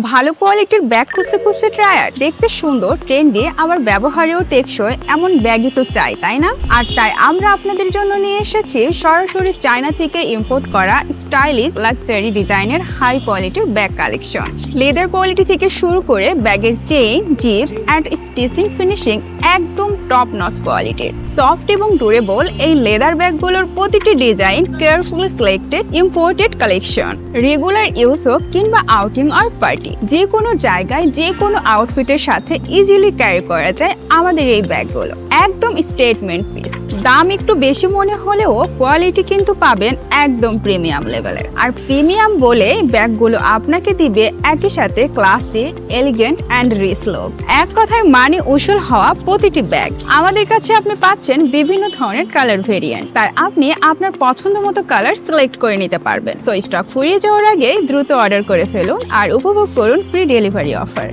ভালো কোয়ালিটির ব্যাগ খুঁজতে খুঁজতে ট্রায়ার দেখতে সুন্দর, ট্রেন্ডি, আবার ব্যবহারেও টেকসই এমন ব্যাগই তো চাই, তাই না? আর তাই আমরা আপনাদের জন্য নিয়ে এসেছি সরাসরি চায়না থেকে ইম্পোর্ট করা স্টাইলিশ লাক্সারি ডিজাইনের হাই কোয়ালিটির ব্যাগ কালেকশন। লেদার কোয়ালিটি থেকে শুরু করে ব্যাগের chain, zip and stitching finishing একদম টপ নচ কোয়ালিটির। সফট এবং ডিউরেবল এই লেদার ব্যাগগুলোর প্রতিটি design carefully selected imported collection. Regular use হোক কিংবা আউটিং আর পার্টি, যে কোনো জায়গায় যে কোনো আউটফিটের সাথে ইজিলি ক্যারি করা যায় আমাদের এই ব্যাগগুলো। একদম স্টেটমেন্ট পিস। দাম একটু বেশি মনে হলেও কোয়ালিটি কিন্তু পাবেন একদম প্রিমিয়াম লেভেলের। আর প্রিমিয়াম বলে ব্যাগগুলো আপনাকে দিবে একই সাথে classy, elegant and rich look. এক কথায় মানে উসুল হওয়া প্রতিটি ব্যাগ। আমাদের কাছে আপনি পাচ্ছেন বিভিন্ন ধরনের কালার ভেরিয়েন্ট, তাই আপনি আপনার পছন্দ মতো কালার সিলেক্ট করে নিতে পারবেন। সো স্টক ফুরিয়ে যাওয়ার আগে দ্রুত অর্ডার করে ফেলুন আর উপভোগ করুন ফ্রি ডেলিভারি অফার।